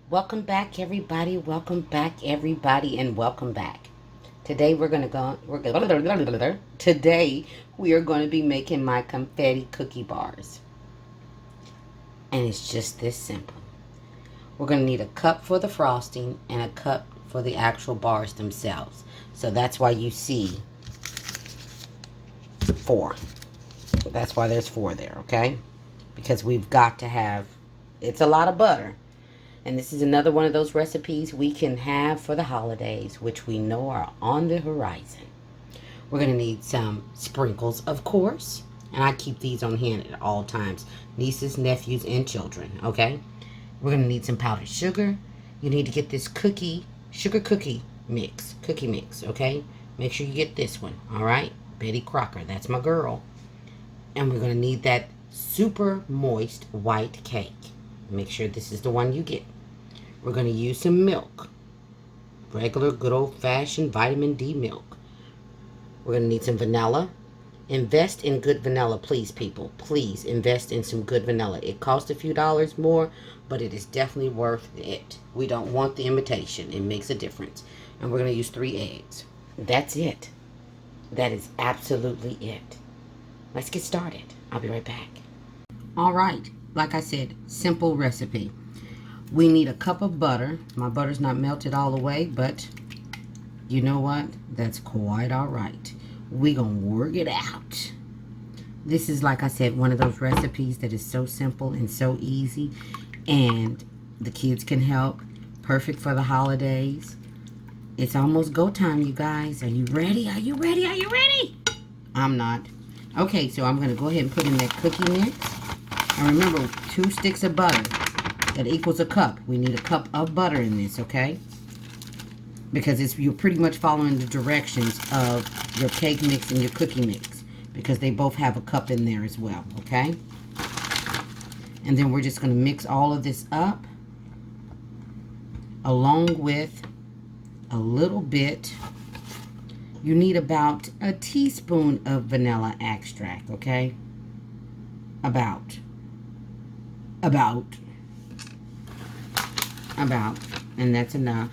Welcome back, everybody. Welcome back, everybody, and welcome back. Today today we are going to be making my confetti cookie bars, and it's just this simple. We're going to need a cup for the frosting and a cup for the actual bars themselves. So that's why you see four. That's why there's four there, okay? Because we've got to have. It's a lot of butter. And this is another one of those recipes we can have for the holidays, which we know are on the horizon. We're going to need some sprinkles, of course. And I keep these on hand at all times. Nieces, nephews, and children, okay? We're going to need some powdered sugar. You need to get this sugar cookie mix, okay? Make sure you get this one, all right? Betty Crocker, that's my girl. And we're going to need that super moist white cake. Make sure this is the one you get. We're going to use some milk. Regular, good old-fashioned vitamin D milk. We're going to need some vanilla. Invest in good vanilla, please, people. Please invest in some good vanilla. It costs a few dollars more, but it is definitely worth it. We don't want the imitation. It makes a difference. And we're going to use 3 eggs. That's it. That is absolutely it. Let's get started. I'll be right back. All right. Like I said, simple recipe. We need a cup of butter. My butter's not melted all the way, but you know what? That's quite all right. We're going to work it out. This is, like I said, one of those recipes that is so simple and so easy, and the kids can help. Perfect for the holidays. It's almost go time, you guys. Are you ready? Are you ready? Are you ready? I'm not. Okay, so I'm going to go ahead and put in that cookie mix. And remember, 2 sticks of butter. That equals a cup. We need a cup of butter in this, okay? Because you're pretty much following the directions of your cake mix and your cookie mix. Because they both have a cup in there as well, okay? And then we're just going to mix all of this up. Along with a little bit. You need about a teaspoon of vanilla extract, okay? About, and that's enough.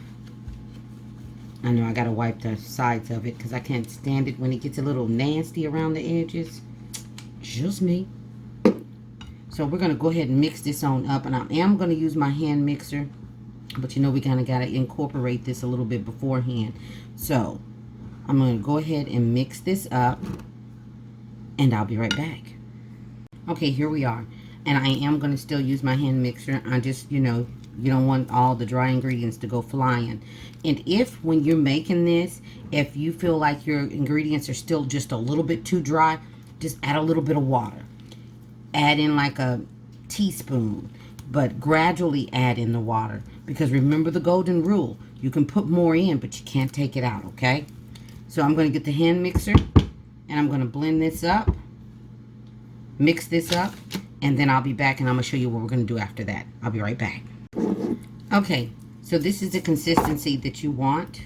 I know I gotta wipe the sides of it because I can't stand it when it gets a little nasty around the edges. Just me. So we're gonna go ahead and mix this on up, and I am gonna use my hand mixer, but you know we kind of gotta incorporate this a little bit beforehand. So I'm gonna go ahead and mix this up, and I'll be right back. Okay, here we are. And I am going to still use my hand mixer. I just, you don't want all the dry ingredients to go flying. And if, when you're making this, if you feel like your ingredients are still just a little bit too dry, just add a little bit of water. Add in like a teaspoon, but gradually add in the water. Because remember the golden rule. You can put more in, but you can't take it out, okay? So I'm going to get the hand mixer, and I'm going to blend this up. Mix this up, and then I'll be back and I'm going to show you what we're going to do after that. I'll be right back. Okay, so this is the consistency that you want.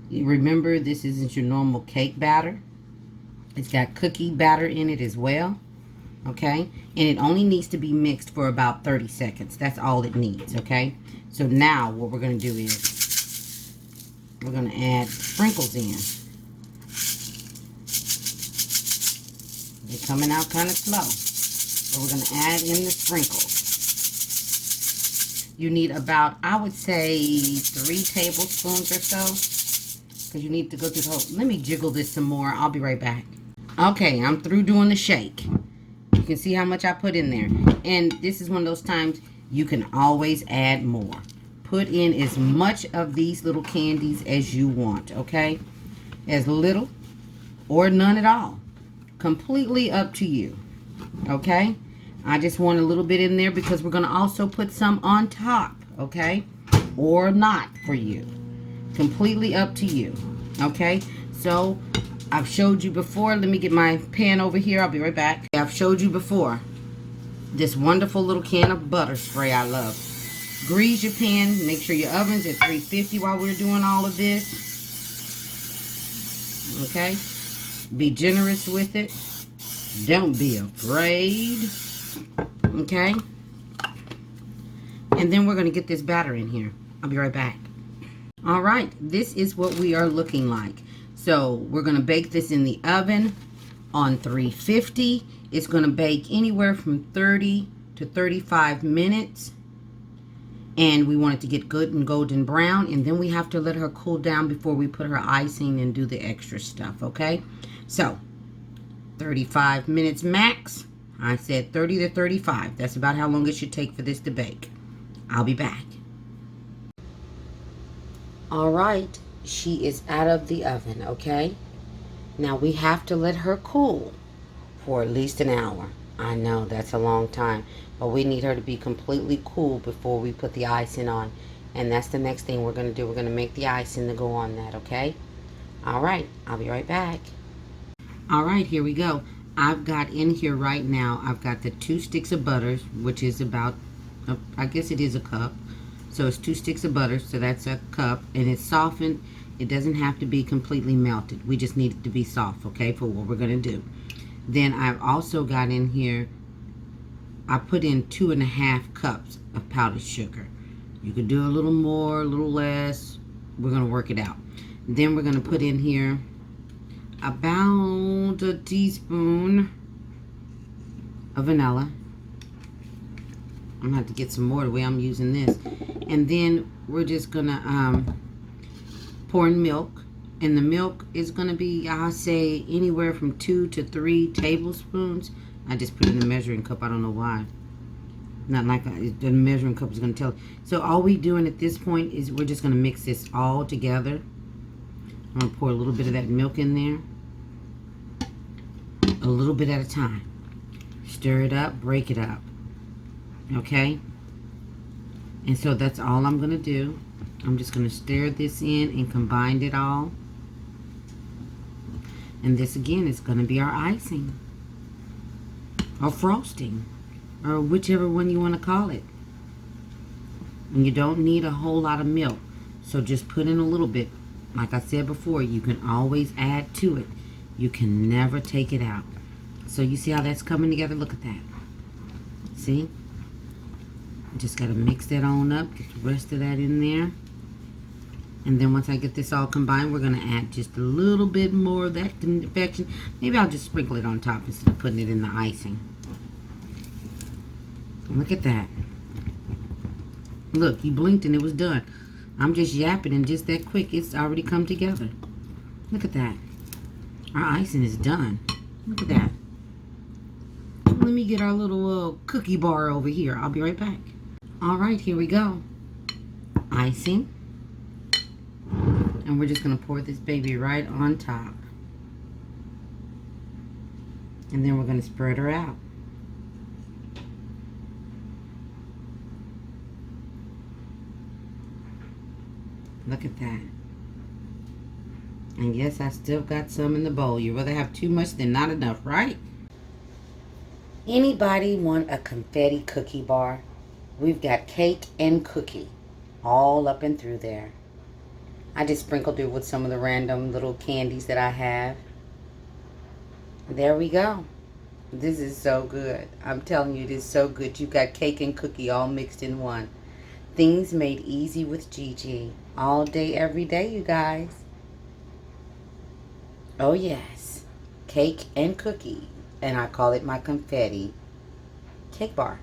You remember, this isn't your normal cake batter. It's got cookie batter in it as well. Okay, and it only needs to be mixed for about 30 seconds. That's all it needs, okay? So now what we're going to do is we're going to add sprinkles in. They're coming out kind of slow. So we're going to add in the sprinkles. You need about, I would say, 3 tablespoons or so. Because you need to go through the whole... Let me jiggle this some more. I'll be right back. Okay, I'm through doing the shake. You can see how much I put in there. And this is one of those times you can always add more. Put in as much of these little candies as you want, okay? As little or none at all. Completely up to you. Okay? I just want a little bit in there because we're going to also put some on top. Okay? Or not for you. Completely up to you. Okay? So, I've showed you before. Let me get my pan over here. I'll be right back. I've showed you before. This wonderful little can of butter spray I love. Grease your pan. Make sure your oven's at 350 while we're doing all of this. Okay? Be generous with it. Don't be afraid. Okay? And then we're going to get this batter in here. I'll be right back. All right, this is what we are looking like. So we're going to bake this in the oven on 350. It's going to bake anywhere from 30 to 35 minutes. And we want it to get good and golden brown. And then we have to let her cool down before we put her icing and do the extra stuff, okay? So, 35 minutes max. I said 30 to 35. That's about how long it should take for this to bake. I'll be back. All right, she is out of the oven, okay? Now we have to let her cool for at least an hour. I know that's a long time, but we need her to be completely cool before we put the icing on. And that's the next thing we're going to do. We're going to make the icing to go on that, okay? All right, I'll be right back. All right, here we go. I've got in here right now, I've got the 2 sticks of butter, which is about, I guess it is a cup. So it's 2 sticks of butter, so that's a cup. And it's softened. It doesn't have to be completely melted. We just need it to be soft, okay, for what we're going to do. Then I've also got in here, I put in 2.5 cups of powdered sugar. You could do a little more, a little less. We're going to work it out. Then we're going to put in here about a teaspoon of vanilla. I'm going to have to get some more the way I'm using this. And then we're just going to pour in milk. And the milk is going to be, I'll say, anywhere from 2 to 3 tablespoons. I just put it in the measuring cup. I don't know why. Not like the measuring cup is going to tell. So all we're doing at this point is we're just going to mix this all together. I'm going to pour a little bit of that milk in there. A little bit at a time. Stir it up, break it up. Okay? And so that's all I'm going to do. I'm just going to stir this in and combine it all. And this again is going to be our icing. Or frosting. Or whichever one you want to call it. And you don't need a whole lot of milk. So just put in a little bit. Like I said before, you can always add to it. You can never take it out. So you see how that's coming together? Look at that. See? Just got to mix that on up. Get the rest of that in there. And then once I get this all combined, we're going to add just a little bit more of that confection. Maybe I'll just sprinkle it on top instead of putting it in the icing. Look at that. Look, you blinked and it was done. I'm just yapping and just that quick. It's already come together. Look at that. Our icing is done. Look at that. Let me get our little cookie bar over here. I'll be right back. All right, here we go. Icing. And we're just going to pour this baby right on top. And then we're going to spread her out. Look at that. And yes, I still got some in the bowl. You'd rather have too much than not enough, right? Anybody want a confetti cookie bar? We've got cake and cookie all up and through there. I just sprinkled it with some of the random little candies that I have. There we go. This is so good. I'm telling you, it is so good. You've got cake and cookie all mixed in one. Things made easy with Gigi. All day, every day, you guys. Oh, yes. Cake and cookie. And I call it my confetti cake bar.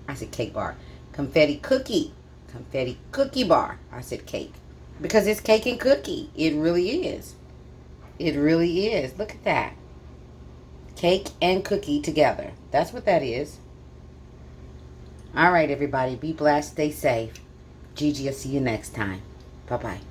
I said cake bar. Confetti cookie. Confetti cookie bar. I said cake. Because it's cake and cookie. It really is. It really is. Look at that. Cake and cookie together. That's what that is. All right, everybody. Be blessed. Stay safe. Gigi, I'll see you next time. Bye-bye.